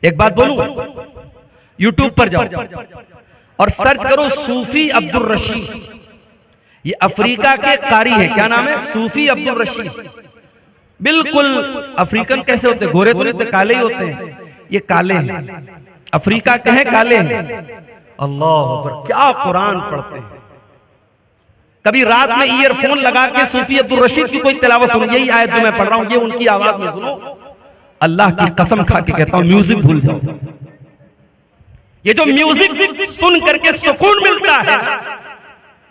एक बात बोलूं, यूट्यूब पर जाओ और सर्च करो सूफी अब्दुल रशीद। ये अफ्रीका के कारी है, क्या नाम है? सूफी अब्दुल रशीद। बिल्कुल अफ्रीकन कैसे होते, गोरे तो नहीं, काले ही होते हैं। ये काले हैं, अफ्रीका के हैं, काले हैं। अल्लाह अकबर, क्या कुरान पढ़ते हैं। कभी रात में ईयरफोन लगा के सूफी अब्दुल रशीद की कोई तिलावत सुनो, यही आयत जो मैं पढ़ रहा हूं ये उनकी आवाज में सुनो। अल्लाह की कसम खा के कहता हूं, म्यूजिक भूल जाओ। ये जो म्यूजिक सुन करके सुकून मिलता है,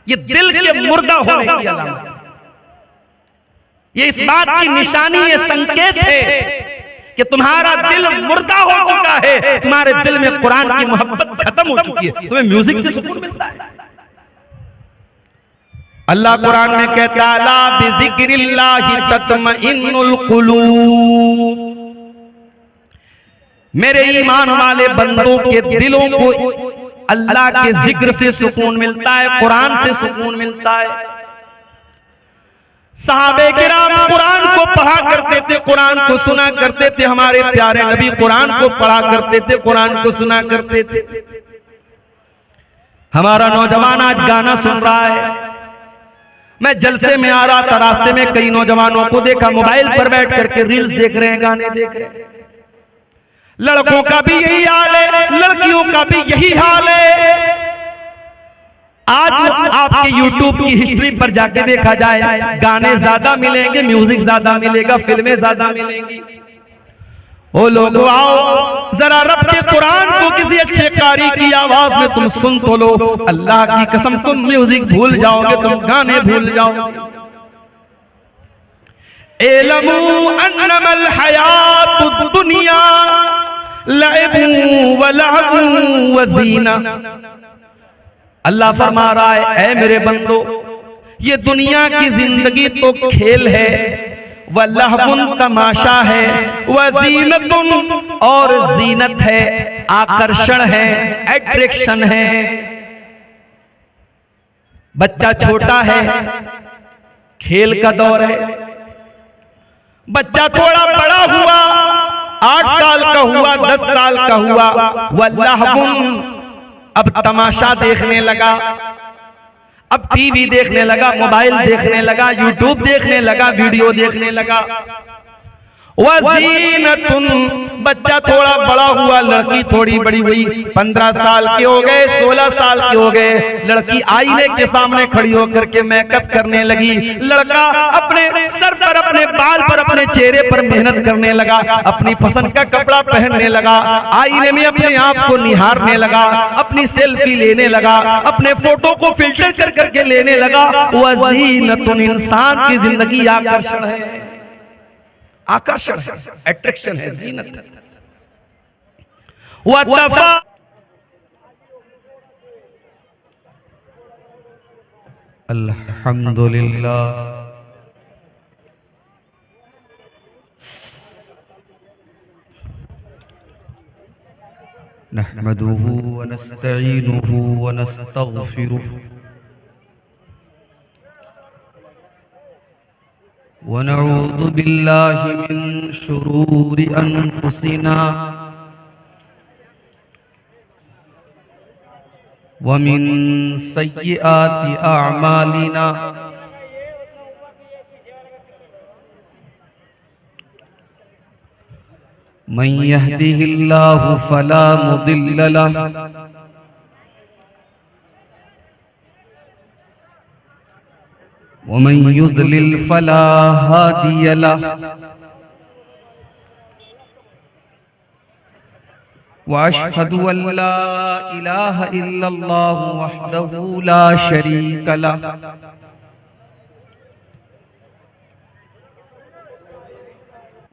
ये दिल के मुर्दा होने की अलामत है। ये इस बात की निशानी, ये संकेत है कि तुम्हारा दिल मुर्दा हो चुका है, तुम्हारे दिल में कुरान की मोहब्बत खत्म हो चुकी है, तुम्हें म्यूजिक से सुकून मिलता है। अल्लाह कुरान में कहता है, ला बिज़िक्रिल्लाहि तत्मइन्नुल कुलूब। मेरे ईमान वाले बंदों के दिलों को अल्लाह के जिक्र से सुकून मिलता है, कुरान से सुकून मिलता है। सहाबे किराम कुरान को पढ़ा करते थे, कुरान को सुना करते थे। हमारे प्यारे नबी कुरान को पढ़ा करते थे, कुरान को सुना करते थे। हमारा नौजवान आज गाना सुन रहा है। मैं जलसे में आ रहा था, रास्ते में कई नौजवानों को देखा मोबाइल पर बैठ करके रील्स देख रहे हैं, गाने देख रहे हैं। लड़कों का भी यही हाल है, लड़कियों का भी यही हाल है। आज आपके YouTube की हिस्ट्री पर जाके देखा जाए, गाने ज्यादा मिलेंगे, म्यूजिक ज्यादा मिलेगा, फिल्में ज्यादा मिलेंगी। ओ लोगों, आओ जरा रब के कुरान को किसी अच्छे कारी की आवाज में तुम सुन तो लो। अल्लाह की कसम, तुम म्यूजिक भूल जाओगे, तुम गाने भूल जाओगे। इल्मू अन्नमल हयातुद दुनिया लअबु व लहवु व ज़ीना। अल्लाह फरमा रहा है, ऐ मेरे बंदो, ये दुनिया की जिंदगी तो खेल है, व लहवुन तमाशा है, व ज़ीनतुन और जीनत है, आकर्षण है, एट्रैक्शन है। बच्चा छोटा है, खेल का दौर है। बच्चा थोड़ा बड़ा हुआ, 8 साल का हुआ, 10 साल का हुआ, व लहवुन, अब तमाशा देखने लगा, अब टीवी देखने लगा, मोबाइल देखने लगा, यूट्यूब देखने लगा, वीडियो देखने लगा। वज़ीनतुन, बच्चा थोड़ा बड़ा हुआ, लड़की थोड़ी बड़ी हुई, 15 साल के हो गए, 16 साल के हो गए। लड़की आईने के सामने खड़ी होकर के मेकअप करने लगी। लड़का अपने सर पर, अपने बाल पर, अपने चेहरे पर मेहनत करने लगा, अपनी पसंद का कपड़ा पहनने लगा, आईने में अपने आप को निहारने लगा, अपनी सेल्फी लेने लगा, अपने फोटो को फिल्टर कर करके लेने लगा। वज़ीनतुन, इंसान की जिंदगी आकर्षण है, आकर्षण है, अट्रैक्शन है, जीनत है। वतफा, अल्हम्दुलिल्लाह। नहमदुहु व नस्तईनुहु व नस्तगफिरुहु व नऊज़ु बिल्लाहि मिन शुरूरि अनफुसिना व मिन सय्यिआति अअमालिना। मन यहदिहिल्लाहु फला मुदिल्ल लहु व मन युद्लिल फला हादिय लहु। व अशहदु अल्ला इलाहा इल्लल्लाहु वहदहु ला शरीक लहु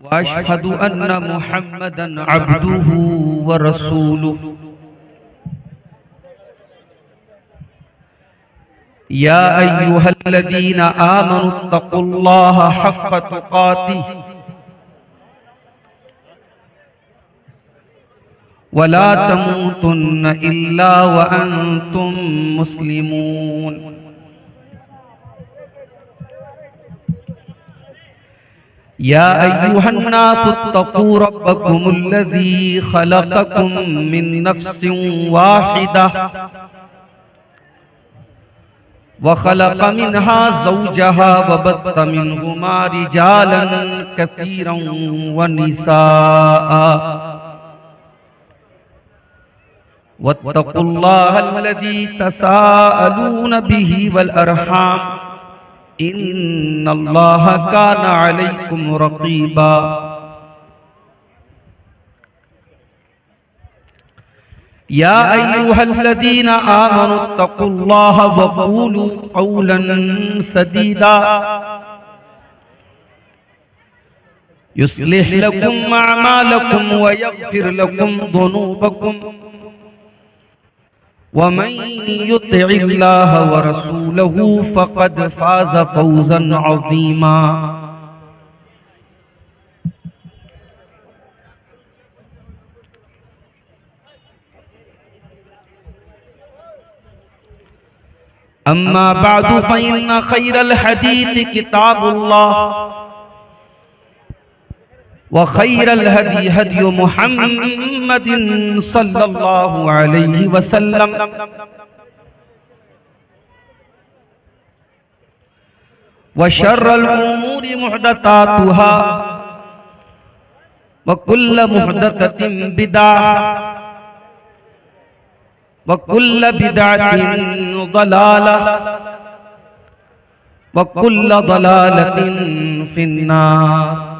व अशहदु अन्ना मुहम्मदन अब्दुहु व रसूलुहु। या अय्युहल्लज़ीना आमनुत्तक़ुल्लाहा हक़्क़ तुक़ातिहि वला तमूतुन्न इल्ला व अंतुम मुस्लिमून। या अय्युहन्नासुत्तकू रब्बकुमुल्लज़ी खलक़कुम मिन नफ्सिन वाहिदा व खलक़ मिन्हा ज़ौजहा व बत्त मिन्हुमा रिजालन कसीरन व निसाअ वत्तक़ुल्लाहल्लज़ी तसाअलून बिही वल अरहाम इन्नल्लाह कान अलैकुम रक़ीबा। या अय्युहल्लज़ीना आमनुत्तक़ुल्लाह वक़ूलू क़ौलन सदीदा युस्लिह लकुम अअमालकुम व यग़फिर लकुम ज़ुनूबकुम वमन युतिइल्लाह व रसूलहू फ़क़द फ़ाज़ फ़ौज़न अज़ीमा। अम्मा बअदु फ़इन्न ख़ैरल हदीस किताबुल्लाह व खैरल हदी हदी मुहम्मदिन सल्लल्लाहु अलैहि वसल्लम व शर्रल उमूरि मुहदसातुहा व कुल्ल मुहदसतिन बिदअह व कुल्ल बिदअतिन दलालह व कुल्ल दलालतिन फिन्नार।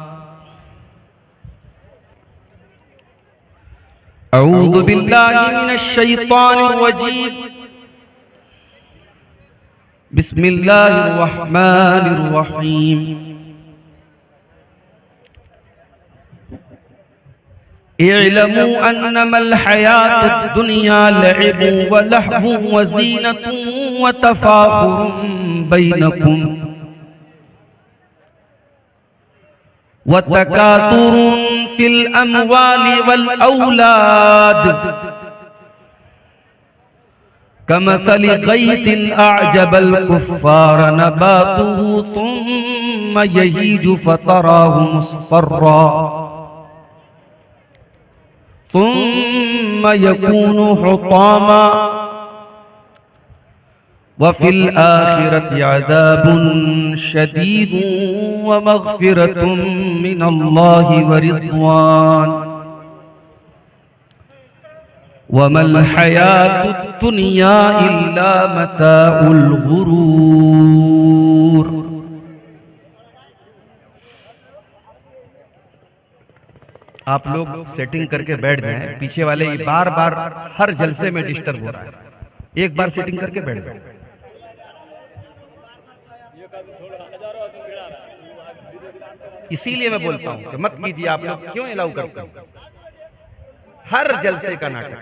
अऊज़ु बिल्लाहि मिनश शैतानिर रजीम बिस्मिल्लाहिर रहमानिर रहीम। इअलमू अन्नमल हयातुद दुनिया लइबुन व लहवुन व ज़ीनतुन व तफ़ाखुरुन बैनकुम व तकातुरुन फिल अमवालि वल औलाद कमसलि गैसिन अअजबल कुफ़्फ़ार नबातुहु सुम्मा यहीजु फ़तराहु मुस्फ़र्रा सुम्मा यकूनु हुतामा व फिल आखिरति अज़ाबुन शदीदुन व मग़फ़िरतुन मिनल्लाहि व रिज़वान व मल हयातुद दुनिया इल्ला मताउल गुरूर। आप लोग सेटिंग करके बैठ जाएं, पीछे वाले बार बार हर जलसे में डिस्टर्ब हो रहा है, एक बार सेटिंग करके बैठ जाएं। इसीलिए मैं बोलता हूं कि मत कीजिए। आप लोग क्यों अलाउ करते हैं हर जलसे का नाटक?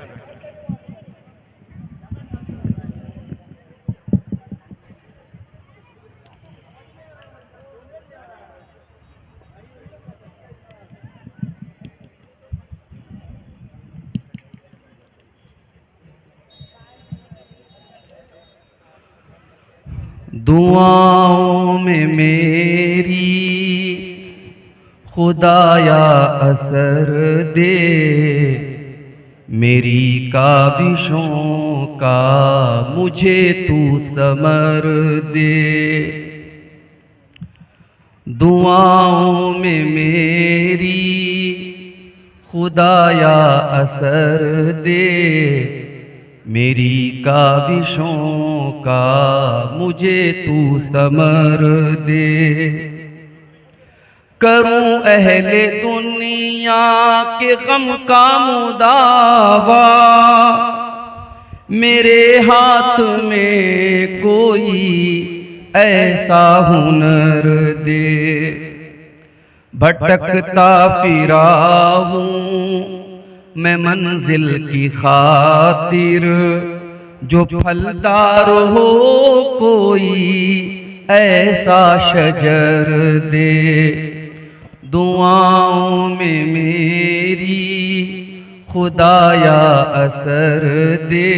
दुआओं में मेरी खुदाया असर दे, मेरी काबिशों का मुझे तू समर दे। दुआओं में मेरी खुदाया असर दे, मेरी काबिशों का मुझे तू समर दे। करूं अहले दुनिया के गम का मुदावा, मेरे हाथ में कोई ऐसा हुनर दे। भटकता फिरा हूँ मैं मंजिल की खातिर, जो फलदार हो कोई ऐसा शजर दे। दुआओं में मेरी खुदाया असर दे,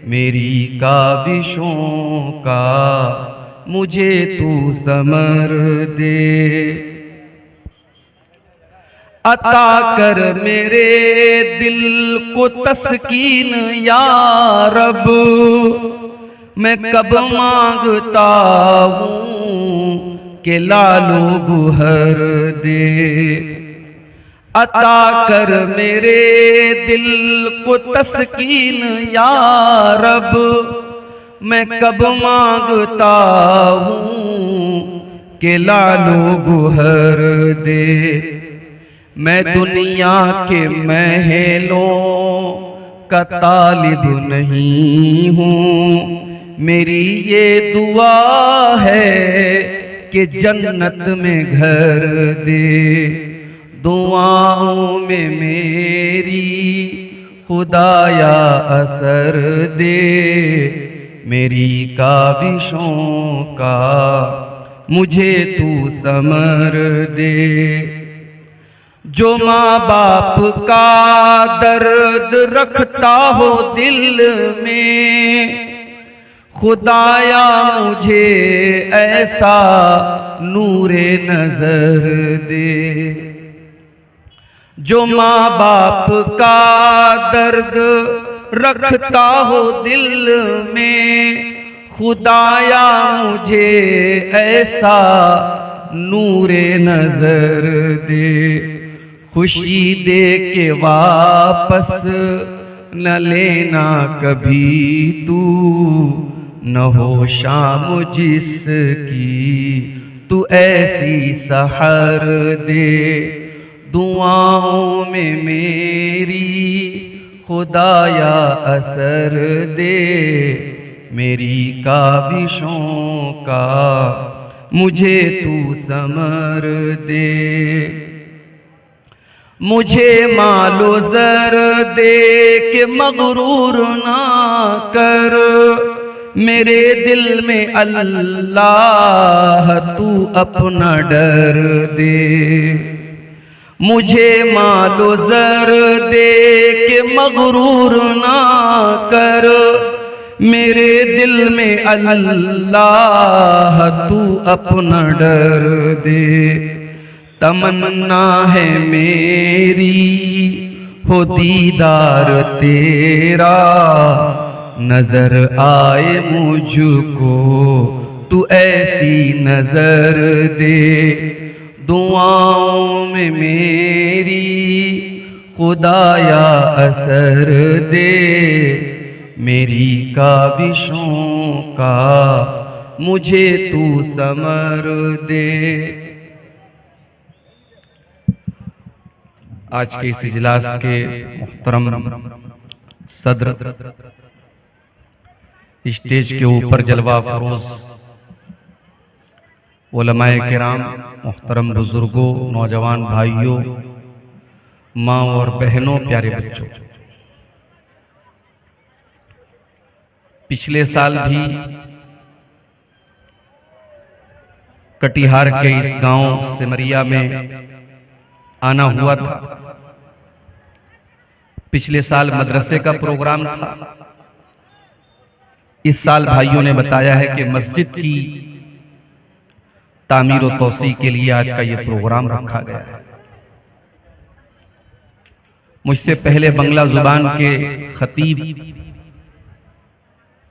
मेरी काबिशों का मुझे तू समर दे। अता कर मेरे दिल को तस्कीन या रब, मैं कब मांगता हूँ कि लालो गुहर दे। अता कर मेरे दिल को तस्कीन या रब, मैं कब मांगता हूँ कि लालो गुहर दे। मैं दुनिया के महलों का तालिब नहीं हूँ, मेरी ये दुआ है कि जन्नत में घर दे। दुआओं में मेरी खुदाया असर दे, मेरी काविशों का मुझे तू समर दे। जो माँ बाप का दर्द रखता हो दिल में, खुदाया मुझे ऐसा नूरे नजर दे। जो माँ बाप का दर्द रखता हो दिल में, खुदाया मुझे ऐसा नूरे नजर दे। खुशी दे के वापस न लेना कभी तू, न हो शाम जिसकी तू ऐसी सहर दे। दुआओं में मेरी खुदाया असर दे, मेरी काविशों का मुझे तू समर दे। मुझे मालो ज़र दे के मगरूर ना कर, मेरे दिल में अल्लाह तू अपना डर दे। मुझे मालो ज़र दे के मगरूर ना कर, मेरे दिल में अल्लाह तू अपना डर दे। तमन्ना है मेरी हो दीदार तेरा, नजर आए मुझको तू ऐसी नजर दे। दुआओं में मेरी खुदाया असर दे, मेरी काविशों का मुझे तू समर दे। आज के इस इजलास के मुहतरम सदर, स्टेज के ऊपर जलवा फरोज उलमाए किराम, मुहतरम बुजुर्गों, नौजवान भाइयों, माँ और बहनों, प्यारे बच्चों, पिछले साल भी कटिहार के इस गांव सिमरिया में आना हुआ था। पिछले साल मदरसे का प्रोग्राम था। इस साल भाइयों ने बताया है कि मस्जिद की तामीर और तौसी के लिए आज का ये प्रोग्राम रखा गया है। मुझसे पहले बंगला जुबान के खतीब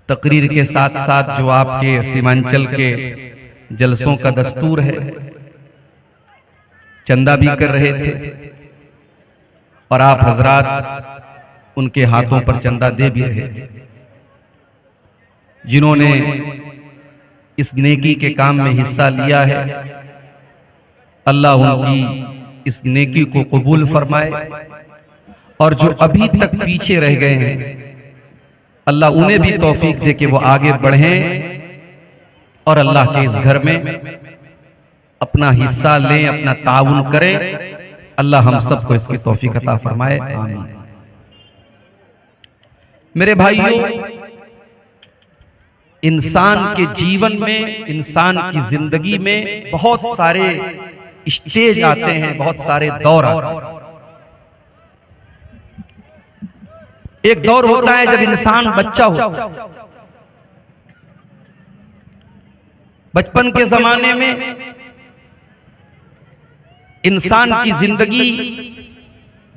तकरीर के साथ साथ जो आपके सीमांचल के जलसों का दस्तूर है, चंदा भी कर रहे थे और आप हजरात उनके हाथों पर चंदा दे भी रहे थे। जिन्होंने इस नेकी के काम में हिस्सा लिया है, अल्लाह उनकी इस नेकी को कबूल फरमाए, और जो अभी तक पीछे रह गए हैं, अल्लाह उन्हें भी तौफीक दे कि वो आगे बढ़ें और अल्लाह के इस घर में अपना हिस्सा लें, अपना ताउन करें। अल्लाह हम सबको इसकी तौफीक अता फरमाए, आमीन। मेरे भाइयों, इंसान के जीवन में, इंसान की जिंदगी में बहुत सारे स्टेज आते हैं, बहुत सारे दौर आते हैं। एक दौर होता है जब इंसान बच्चा होता है। बचपन के जमाने में इंसान की जिंदगी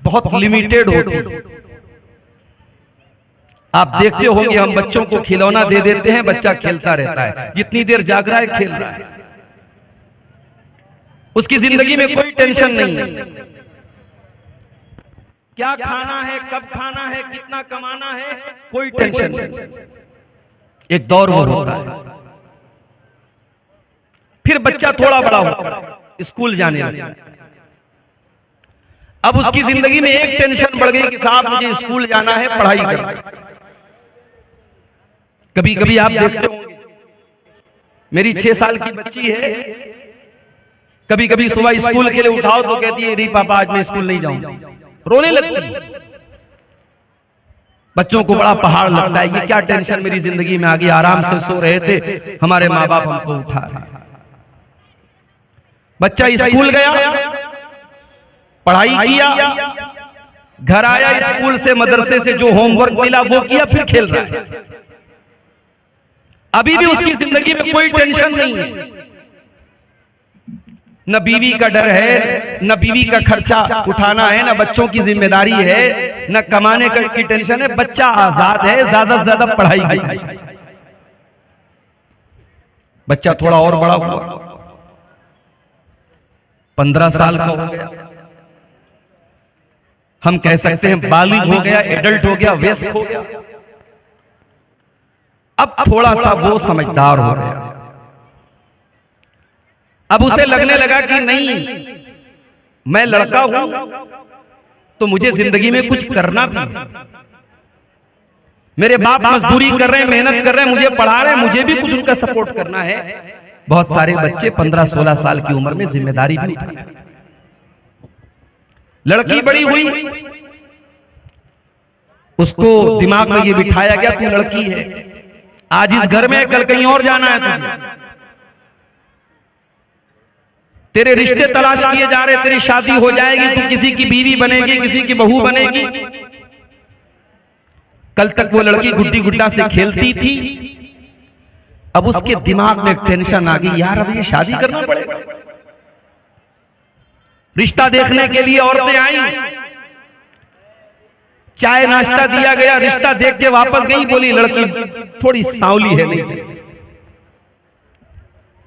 बहुत लिमिटेड होती है। आप देखते होंगे हम बच्चों को खिलौना दे देते हैं, बच्चा खेलता रहता है, जितनी देर जाग रहा है खेल रहा है, उसकी जिंदगी में कोई टेंशन नहीं है। क्या खाना है, कब खाना है, कितना कमाना है, कोई टेंशन नहीं। एक दौर वो होता है। फिर बच्चा थोड़ा बड़ा होता है, स्कूल जाने लगता है। अब उसकी जिंदगी में एक टेंशन बढ़ गई कि साहब मुझे स्कूल जाना है, पढ़ाई करना है। कभी कभी आप देखते होंगे, मेरी 6 साल की बच्ची है, कभी कभी सुबह स्कूल के लिए उठाओ तो कहती है नहीं पापा आज मैं स्कूल नहीं जाऊंगा, रोने लगती है। बच्चों को बड़ा पहाड़ लगता है, ये क्या टेंशन मेरी जिंदगी में आ गई, आराम से सो रहे थे, हमारे माँ बाप हमको उठा रहे। बच्चा स्कूल गया, पढ़ाई किया, घर आया, स्कूल से मदरसे से जो होमवर्क मिला वो किया, फिर खेल रहा है। अभी भी उसकी जिंदगी में कोई टेंशन नहीं है। न बीवी का डर है, न बीवी का खर्चा उठाना है, न बच्चों की जिम्मेदारी है, न कमाने की टेंशन है। बच्चा आजाद है, ज्यादा से ज्यादा पढ़ाई की। बच्चा थोड़ा और बड़ा हुआ, 15 साल का हो गया, हम कह सकते हैं बालिग हो गया, एडल्ट हो गया, वयस्क हो गया। अब थोड़ा सा वो समझदार हो गया। अब उसे लगने लगा कि नहीं, मैं लड़का हूं तो मुझे जिंदगी में कुछ करना भी है। मेरे बाप मजदूरी कर रहे हैं, मेहनत कर रहे हैं, मुझे पढ़ा रहे हैं, मुझे भी कुछ उनका सपोर्ट करना है। बहुत सारे बच्चे 15-16 साल की उम्र में जिम्मेदारी भी उठाते हैं। लड़की बड़ी हुई, उसको दिमाग में ये बिठाया गया तू लड़की है, आज इस घर में, कल कहीं और जाना है तुझे, तेरे रिश्ते तलाश किए जा रहे, तेरी शादी हो जाएगी, तू किसी की बीवी बनेगी, किसी की बहू बनेगी। कल तक वो लड़की गुड्डी गुड्डा से खेलती थी, अब उसके दिमाग में टेंशन आ गई, यार अब ये शादी करना पड़ेगा। रिश्ता देखने के लिए औरतें आई, चाय नाश्ता दिया गया, रिश्ता देख के वापस गई, बोली लड़की थोड़ी सांवली है, नहीं चाहिए।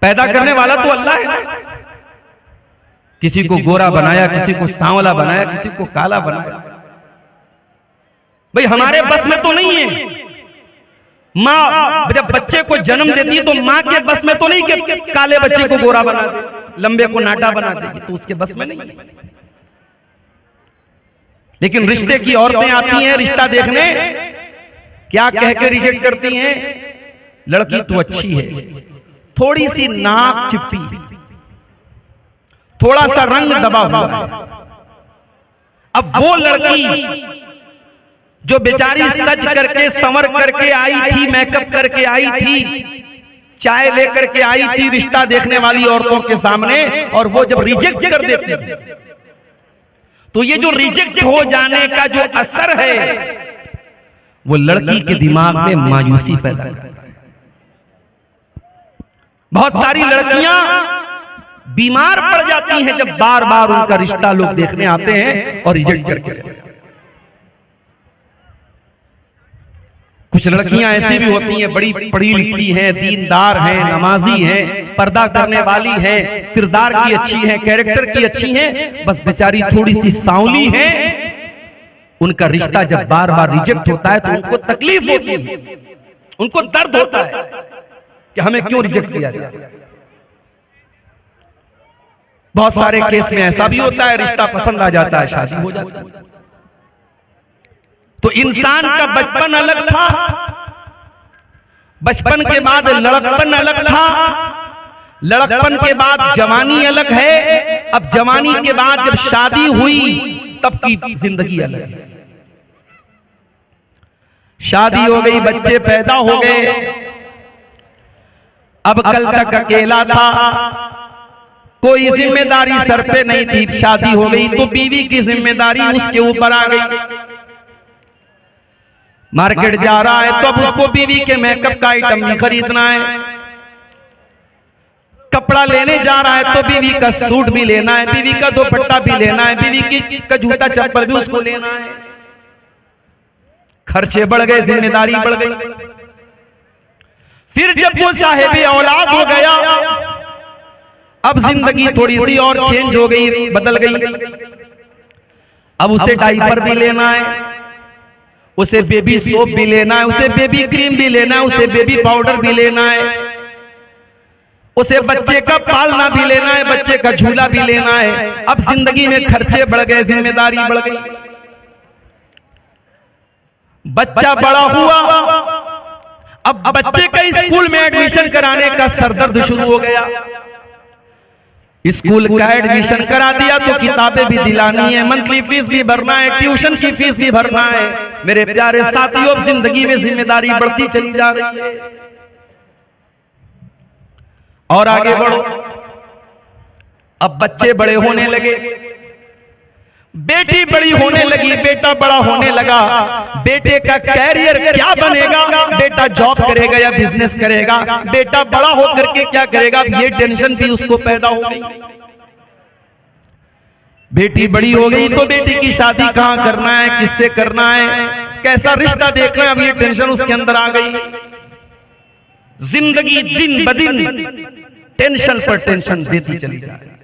पैदा करने वाला तो अल्लाह है ना, किसी को गोरा बनाया, किसी को सांवला बनाया, किसी को काला बनाया। भाई हमारे बस में तो नहीं है। माँ जब बच्चे को जन्म देती है तो माँ के बस में तो नहीं कि काले बच्चे को गोरा बना दे, लंबे को नाटा बना देगी, तो उसके बस में नहीं। लेकिन रिश्ते की औरतें आती हैं रिश्ता देखने, क्या कह के रिजेक्ट करती हैं, लड़की तो अच्छी है, थोड़ी सी नाक चिपटी, थोड़ा सा रंग दबा हुआ है। अब वो लड़की जो बेचारी सज करके संवर करके आई थी, मेकअप करके आई थी, चाय लेकर के आई थी रिश्ता देखने वाली औरतों के सामने, और वो जब रिजेक्ट कर देती थी, तो ये जो रिजेक्ट हो जाने का जो असर है वो लड़की के दिमाग में मायूसी पैदा करता है। बहुत सारी लड़कियां बीमार पड़ जाती हैं जब बार बार उनका रिश्ता लोग देखने आते हैं और रिजेक्ट करके जाते हैं। कुछ लड़कियां ऐसी भी होती हैं, बड़ी पढ़ी लिखी हैं, दीनदार हैं, नमाजी हैं, पर्दा करने वाली हैं, किरदार की अच्छी हैं, कैरेक्टर की अच्छी हैं, बस बेचारी थोड़ी सी सांवली है। उनका रिश्ता जब बार बार रिजेक्ट होता है तो उनको तकलीफ होती है, उनको दर्द होता है कि हमें क्यों रिजेक्ट किया गया। बहुत सारे केस में ऐसा भी होता है, रिश्ता पसंद आ जाता है, शादी हो जाती है। तो इंसान का बचपन अलग था, बचपन के बाद लड़कपन अलग था, लड़कपन के बाद जवानी अलग है, अब जवानी के बाद जब शादी हुई तब की जिंदगी अलग है। शादी हो गई, बच्चे पैदा हो गए, अब कल तक अकेला था, कोई जिम्मेदारी सर पे नहीं थी, शादी हो गई तो बीवी की जिम्मेदारी उसके ऊपर आ गई। मार्केट जा रहा है तो अब उसको बीवी के मेकअप का आइटम भी खरीदना है, कपड़ा लेने जा रहा है तो बीवी का सूट भी लेना है, बीवी का दुपट्टा भी लेना है, बीवी का जूता चप्पल भी उसको लेना है। खर्चे बढ़ गए, जिम्मेदारी बढ़ गई। फिर जब वो साहिब औलाद हो गया, अब जिंदगी थोड़ी सी और चेंज हो गई, बदल गई। अब उसे डायपर भी लेना है, उसे बेबी सोप भी लेना है, उसे बेबी क्रीम भी लेना है, उसे बेबी पाउडर भी लेना है, उसे बच्चे का पालना भी लेना है, बच्चे का झूला भी लेना है। अब जिंदगी में खर्चे बढ़ गए, जिम्मेदारी बढ़ गई। बच्चा बड़ा हुआ, अब बच्चे का स्कूल में एडमिशन कराने का सरदर्द शुरू हो गया। स्कूल का एडमिशन करा दिया तो किताबें भी दिलानी है, मंथली फीस भी भरना है, ट्यूशन की फीस भी भरना है। मेरे प्यारे साथियों, जिंदगी में जिम्मेदारी बढ़ती चली जा रही है। और आगे बढ़ो, अब बच्चे बड़े होने लगे, बेटी बड़ी होने लगी, बेटा बड़ा होने लगा। बेटे का कैरियर क्या बनेगा, बेटा जॉब करेगा या बिजनेस करेगा, बेटा बड़ा होकर के क्या करेगा, ये टेंशन भी उसको पैदा हो गई। बेटी बड़ी हो गई तो बेटी की शादी कहां करना है, किससे करना है, कैसा रिश्ता देखना है, अब ये टेंशन उसके अंदर आ गई। जिंदगी दिन ब दिन टेंशन पर टेंशन देती चली जा रही है।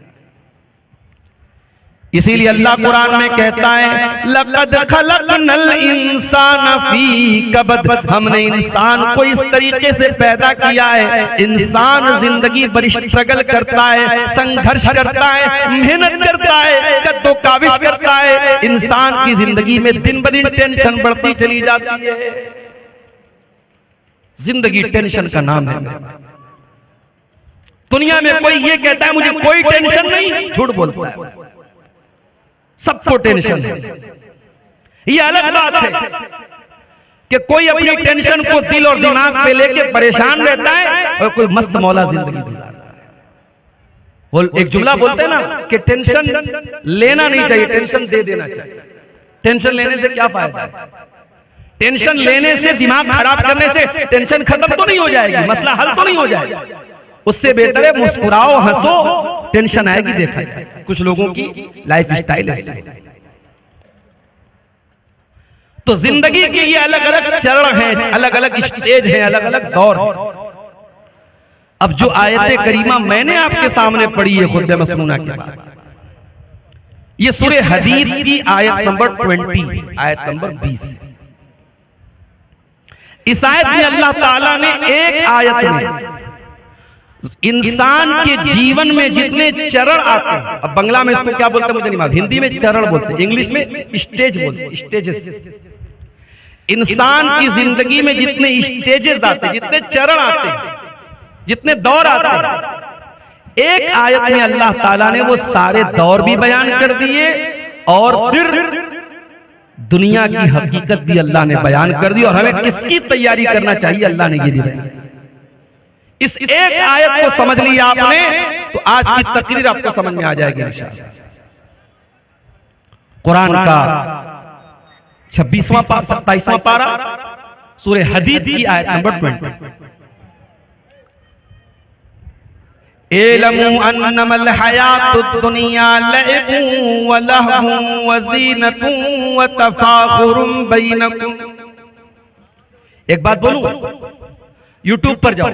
इसीलिए अल्लाह कुरान में कहता है, लक़द खलक़नल इंसान फी कबद, हमने इंसान को इस तरीके से पैदा किया है। इंसान जिंदगी बड़ी स्ट्रगल करता है, संघर्ष करता है, मेहनत करता है, कद्दोकाविश करता है। इंसान की जिंदगी में दिन ब दिन टेंशन बढ़ती चली जाती है। जिंदगी टेंशन का नाम है। दुनिया में कोई ये कहता है मुझे कोई टेंशन नहीं, झूठ बोलता है। सबको टेंशन है। ये अलग बात है कि कोई अपनी टेंशन को दिल और दिमाग पे लेके परेशान रहता है और कोई मस्त मौला जिंदगी गुजारता है। वो एक जुमला बोलते हैं ना कि टेंशन लेना नहीं चाहिए, टेंशन दे देना चाहिए। टेंशन लेने से क्या फायदा है? टेंशन लेने से, दिमाग खराब करने से टेंशन खत्म तो नहीं हो जाएगी, मसला हल तो नहीं हो जाएगा। उससे बेहतर है मुस्कुराओ, हंसो, टेंशन आएगी देखा जाए। कुछ लोगों की लाइफ स्टाइल है। तो जिंदगी के ये अलग अलग चरण हैं, अलग अलग स्टेज हैं, अलग अलग दौर हैं। अब जो आयत करीमा मैंने आपके सामने पढ़ी है खुतबे मसनूना के बाद, ये सूरे हदीद की आयत नंबर 20, आयत नंबर 20। इस आयत में अल्लाह ताला ने एक आयत में इंसान के जीवन में जितने चरण आते हैं, अब बांग्ला में इसको क्या बोलते हैं मुझे नहीं मालूम, हिंदी में चरण बोलते हैं, इंग्लिश में स्टेज बोलते हैं, स्टेजेस। इंसान की जिंदगी में जितने स्टेजेस आते हैं, जितने चरण आते हैं, जितने दौर आते हैं, एक आयत में अल्लाह ताला ने वो सारे दौर भी बयान कर दिए और फिर दुनिया की हकीकत भी अल्लाह ने बयान कर दी। और हमें किसकी तैयारी करना चाहिए, अल्लाह ने ये भी बयान। इस एक आयत को समझ लिया आपने तो आज की तकरीर आपको समझ में आ जाएगी इंशाअल्लाह। कुरान का 26वां 27वां पारा, सूरे हदीद की आयत नंबर 20। इल्मु अन्नमल हयातुद दुनिया लइबुन व लहवुन व ज़ीनतुन व तफाखुरुन बैनकुम। एक बात बोलूं, यूट्यूब पर जाओ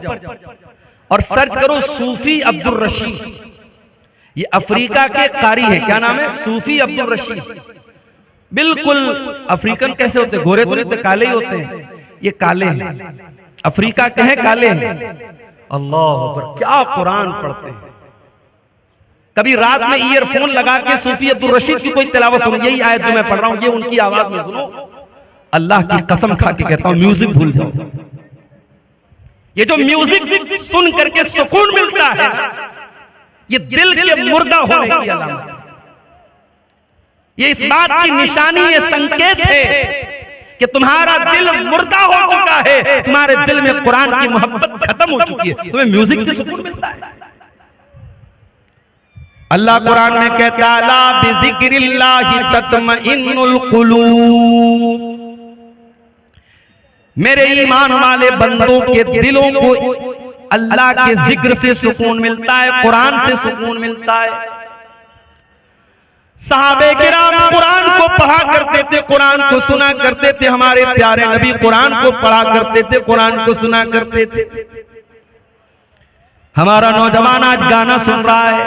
और सर्च करो सूफी अब्दुल रशीद। ये अफ्रीका के कारी है, क्या नाम है, सूफी अब्दुल रशीद। बिल्कुल अफ्रीकन कैसे होते, गोरे तो नहीं, काले ही होते हैं। ये काले हैं, अफ्रीका के हैं, काले हैं। अल्लाह अकबर, क्या कुरान पढ़ते हैं। कभी रात में ईयरफोन लगा के सूफी अब्दुल रशीद की कोई तिलावत सुनो, यही आयत जो मैं पढ़ रहा हूं ये उनकी आवाज में सुनो। अल्लाह की कसम खा के कहता हूं, म्यूजिक भूल जाओ। ये जो म्यूजिक सुन करके सुकून मिलता है, ये दिल के मुर्दा होने की अलामत है। ये इस बात की निशानी, ये संकेत है कि तुम्हारा दिल मुर्दा हो चुका है, तुम्हारे दिल में कुरान की मोहब्बत खत्म हो चुकी है, तुम्हें म्यूजिक से सुकून मिलता है। अल्लाह कुरान में कहता है, ला बिज़िक्रिल्लाहि तत्मइन्नुल कुलूब। मेरे ईमान वाले बंदों के दिलों को अल्लाह के जिक्र से सुकून मिलता है, कुरान से सुकून मिलता है। सहाबे किराम कुरान को पढ़ा करते थे, कुरान को सुना करते थे। हमारे प्यारे नबी कुरान को पढ़ा करते थे, कुरान को सुना करते थे। हमारा नौजवान आज गाना सुन रहा है।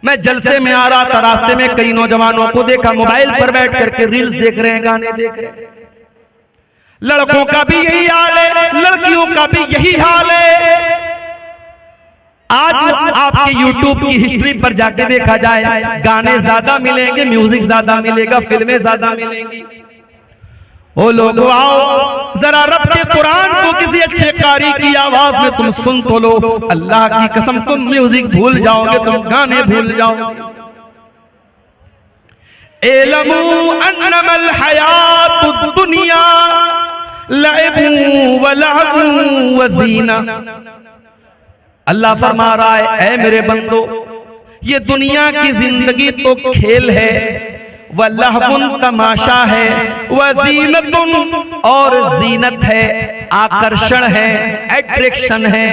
मैं जलसे में आ रहा था, रास्ते में कई नौजवानों को देखा मोबाइल पर बैठ करके रील्स देख रहे हैं, गाने देख रहे हैं। लड़कों का भी यही हाल है, लड़कियों का भी यही हाल है। आज आपके YouTube की हिस्ट्री पर जाके देखा जाए, गाने ज्यादा मिलेंगे, म्यूजिक ज्यादा मिलेगा, फिल्में ज्यादा मिलेंगी। ओ लोगों आओ जरा रब के कुरान को किसी अच्छे कारी की आवाज में तुम सुन तो लो। अल्लाह की कसम तुम म्यूजिक भूल जाओगे, तुम गाने भूल जाओगे। इल्मू अन्नमल हयातुद दुनिया लअबु व लहबु व ज़ीना। अल्लाह फरमा रहा है, ऐ मेरे बंदो, ये दुनिया की जिंदगी तो खेल है, व लहबुन तमाशा है, व ज़ीनतुन और जीनत है, आकर्षण है, एट्रैक्शन है।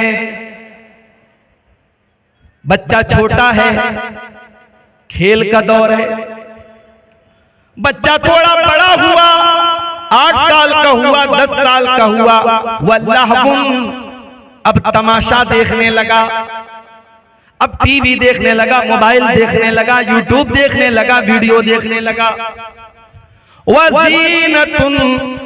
बच्चा छोटा है, खेल का दौर है। बच्चा थोड़ा बड़ा हुआ, 8 साल का हुआ, 10 साल का हुआ, व लहबुन अब तमाशा देखने लगा, अब टीवी देखने लगा, मोबाइल देखने लगा, यूट्यूब देखने लगा, वीडियो देखने लगा। वज़ीनतुन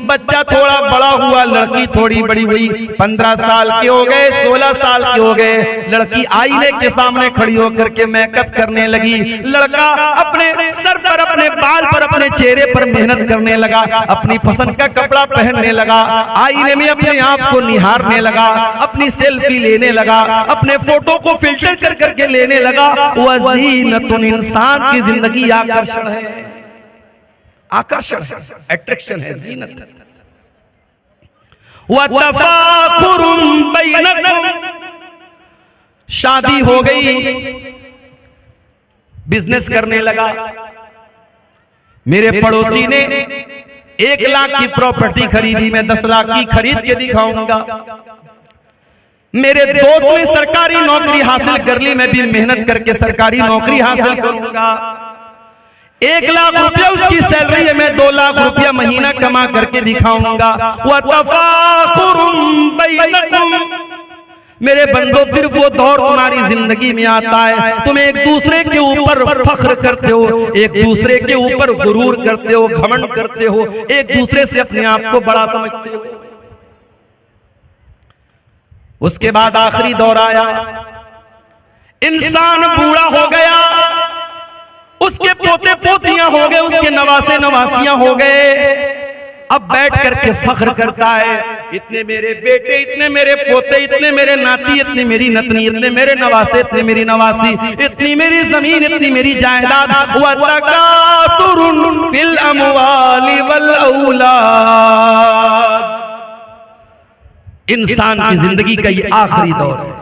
बच्चा थोड़ा बड़ा हुआ, लड़की थोड़ी बड़ी हुई, 15 साल के हो गए, 16 साल के हो गए। लड़की आईने के सामने खड़ी होकर के मेकअप करने लगी। लड़का अपने सर पर, अपने बाल पर, अपने चेहरे पर मेहनत करने लगा, अपनी पसंद का कपड़ा पहनने लगा, आईने में अपने आप को निहारने लगा, अपनी सेल्फी लेने लगा, अपने फोटो को फिल्टर कर करके लेने लगा। वज़ीनतुन इंसान की जिंदगी आकर्षण है, आकर्षण है, अट्रैक्शन है, जीनत है। व तफाखुरुम बैनकुम शादी हो गई, बिजनेस करने लगा। मेरे पड़ोसी ने 1 लाख की प्रॉपर्टी खरीदी, मैं 10 लाख की खरीद के दिखाऊंगा। मेरे दोस्त ने सरकारी नौकरी हासिल कर ली, मैं भी मेहनत करके सरकारी नौकरी हासिल करूंगा। 1 लाख रुपया उसकी सैलरी है, मैं 2 लाख रुपया महीना कमा करके दिखाऊंगा। व तफाखुरुम बैनकुम मेरे बंदो, फिर वो दौर तुम्हारी जिंदगी में आता है, तुम एक दूसरे के ऊपर फख्र करते हो, एक दूसरे के ऊपर गुरूर करते हो, घमंड करते हो, एक दूसरे से अपने आप को बड़ा समझते हो। उसके बाद आखिरी दौर आया, इंसान बूढ़ा हो गया, उसके पोते पोतियां हो गए, उसके नवासे नवासियां हो गए। अब बैठ करके फख्र करता है, इतने मेरे बेटे, इतने मेरे पोते, इतने मेरे नाती, इतनी मेरी नतनी, इतने मेरे नवासे, इतने मेरी नवासी, इतनी मेरी जमीन, इतनी मेरी जायदाद। व तकातुरुन फिल अमवाली वल औलाद। इंसान की जिंदगी का ये आखिरी दौर है।